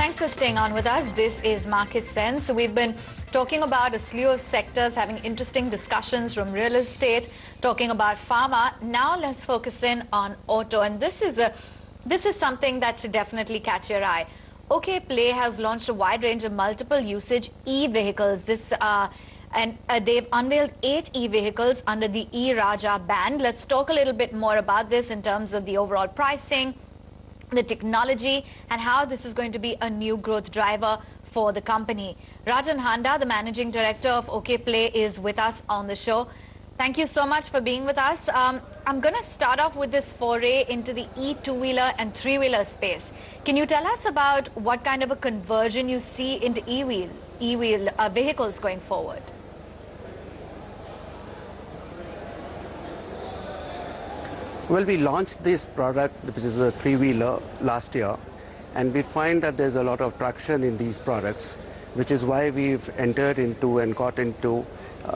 Thanks for staying on with us. This is Market Sense. We've been talking about a slew of sectors, having interesting discussions from real estate, talking about pharma. Now let's focus in on auto. And this is something that should definitely catch your eye. OK Play has launched a wide range of multiple usage e-vehicles. They've unveiled 8 e-vehicles under the E-Raja band. Let's talk a little bit more about this in terms of the overall pricing, the technology, and how this is going to be a new growth driver for the company. Rajan, Handa, the managing director of OK Play, is with us on the show. Thank you so much for being with us. I'm going to start off with this foray into the e-two-wheeler and three-wheeler space. Can you tell us about what kind of a conversion you see into e-wheel vehicles going forward? Well, we launched this product, which is a three-wheeler, last year, and we find that there's a lot of traction in these products, which is why we've entered into and got into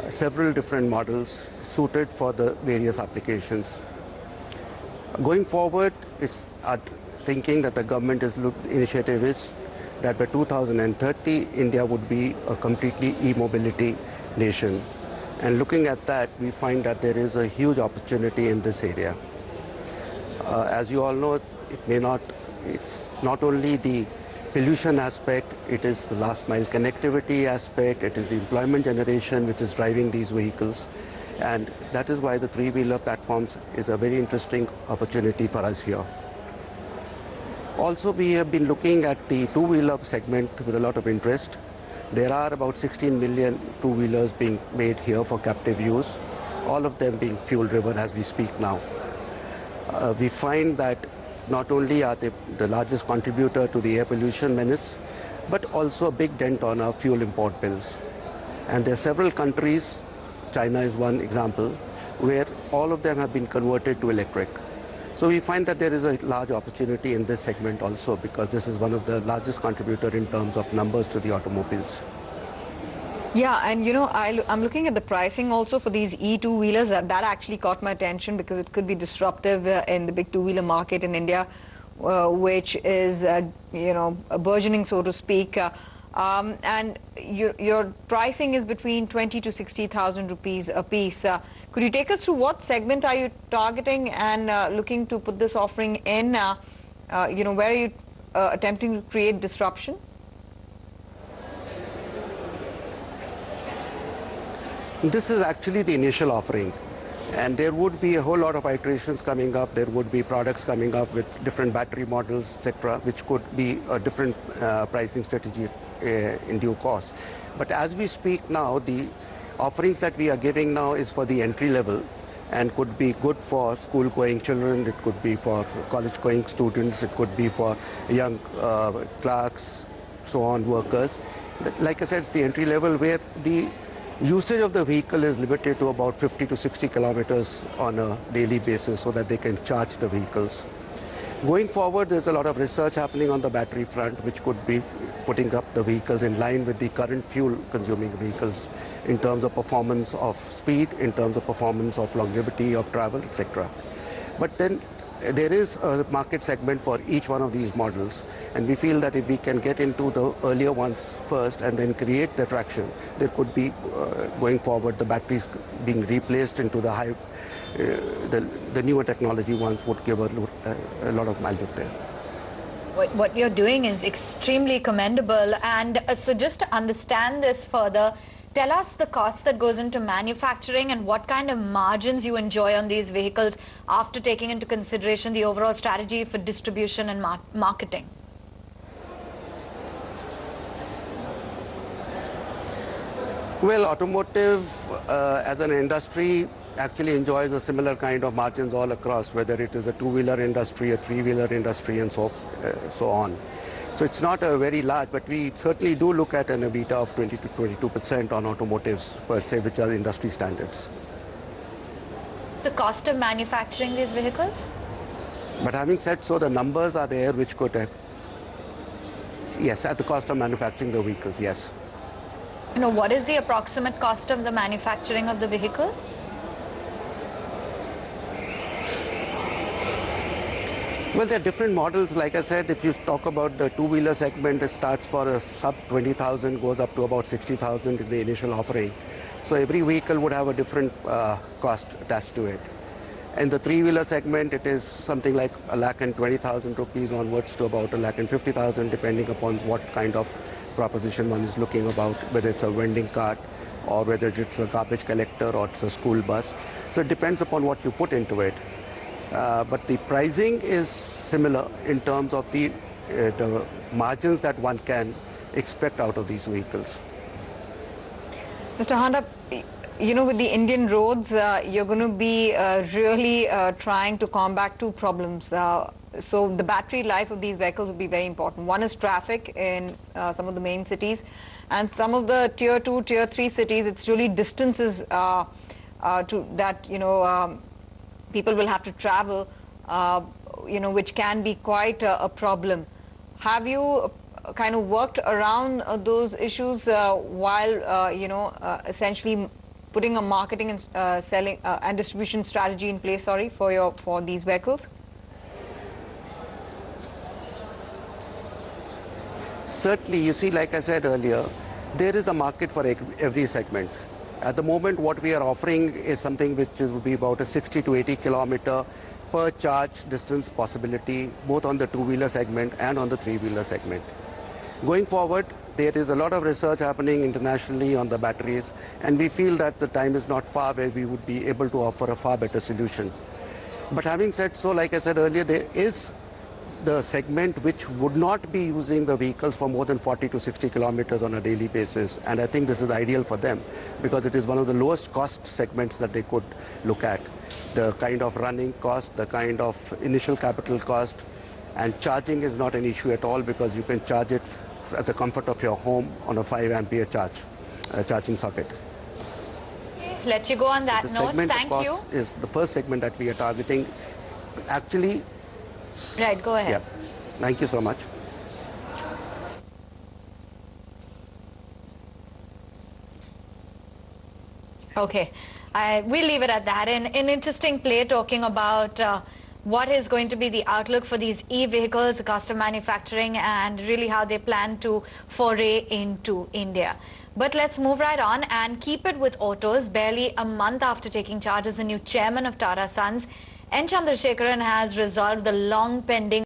several different models suited for the various applications. Going forward, it's our thinking that the government initiative is that by 2030, India would be a completely e-mobility nation. And looking at that, we find that there is a huge opportunity in this area. As you all know, it's not only the pollution aspect, it is the last mile connectivity aspect, it is the employment generation which is driving these vehicles. And that is why the three-wheeler platforms is a very interesting opportunity for us here. Also, we have been looking at the two-wheeler segment with a lot of interest. There are about 16 million two-wheelers being made here for captive use, all of them being fuel-driven as we speak now. We find that not only are they the largest contributor to the air pollution menace, but also a big dent on our fuel import bills. And there are several countries, China is one example, where all of them have been converted to electric. So we find that there is a large opportunity in this segment also, because this is one of the largest contributor in terms of numbers to the automobiles. Yeah, and you know, I'm looking at the pricing also for these e-two-wheelers. That actually caught my attention because it could be disruptive in the big two-wheeler market in India, which is, you know, burgeoning, so to speak. And your pricing is between 20 to 60,000 rupees a piece. Could you take us through what segment are you targeting and looking to put this offering in? You know, where are you attempting to create disruption? This is actually the initial offering, and there would be a whole lot of iterations coming up. There would be products coming up with different battery models, etc., which could be a different pricing strategy in due course. But as we speak now, the offerings that we are giving now is for the entry level and could be good for school-going children, it could be for college-going students, it could be for young clerks, so on, workers. Like I said, it's the entry level where the usage of the vehicle is limited to about 50 to 60 kilometers on a daily basis so that they can charge the vehicles. Going forward, there's a lot of research happening on the battery front, which could be putting up the vehicles in line with the current fuel-consuming vehicles in terms of performance of speed, in terms of performance of longevity of travel, etc. But then there is a market segment for each one of these models, and we feel that if we can get into the earlier ones first and then create the traction, there could be, going forward, the batteries being replaced into the the newer technology ones would give a lot of mileage there. What you're doing is extremely commendable. And so just to understand this further, tell us the cost that goes into manufacturing and what kind of margins you enjoy on these vehicles after taking into consideration the overall strategy for distribution and marketing. Well, automotive as an industry actually enjoys a similar kind of margins all across, whether it is a two-wheeler industry, a three-wheeler industry, and so on. So it's not a very large, but we certainly do look at an EBITDA of 20 to 22% on automotives per se, which are industry standards. The cost of manufacturing these vehicles? But having said so, the numbers are there which could, yes, at the cost of manufacturing the vehicles, yes. You know, what is the approximate cost of the manufacturing of the vehicle? Well, there are different models. Like I said, if you talk about the two-wheeler segment, it starts for a sub 20,000, goes up to about 60,000 in the initial offering. So every vehicle would have a different cost attached to it. In the three-wheeler segment, it is something like 1,20,000 rupees onwards to about 1,50,000, depending upon what kind of proposition one is looking about, whether it's a vending cart or whether it's a garbage collector or it's a school bus. So it depends upon what you put into it. But the pricing is similar in terms of the margins that one can expect out of these vehicles. Mr. Handa, you know, with the Indian roads, you're going to be really trying to combat two problems. So the battery life of these vehicles will be very important. One is traffic in some of the main cities, and some of the tier 2, tier 3 cities, it's really distances to that, people will have to travel, which can be quite a problem. Have you kind of worked around those issues while, essentially putting a marketing and selling and distribution strategy in place, for these vehicles? Certainly, you see, like I said earlier, there is a market for every segment. At the moment, what we are offering is something which will be about a 60 to 80 kilometer per charge distance possibility, both on the two-wheeler segment and on the three-wheeler segment. Going forward, there is a lot of research happening internationally on the batteries, and we feel that the time is not far where we would be able to offer a far better solution. But having said so, like I said earlier, there is the segment which would not be using the vehicles for more than 40 to 60 kilometers on a daily basis. And I think this is ideal for them because it is one of the lowest cost segments that they could look at. The kind of running cost, the kind of initial capital cost, and charging is not an issue at all because you can charge it at the comfort of your home on a 5 ampere charging socket. Let you go on that The note. segment, Thank of course, you. is the first segment that we are targeting. Actually, Right, go ahead. yeah. Thank you so much. Okay, we'll leave it at that. An interesting play talking about what is going to be the outlook for these e-vehicles, the cost of manufacturing, and really how they plan to foray into India. But let's move right on and keep it with autos. Barely a month after taking charge as the new chairman of Tata Sons, N. Chandrasekaran has resolved the long pending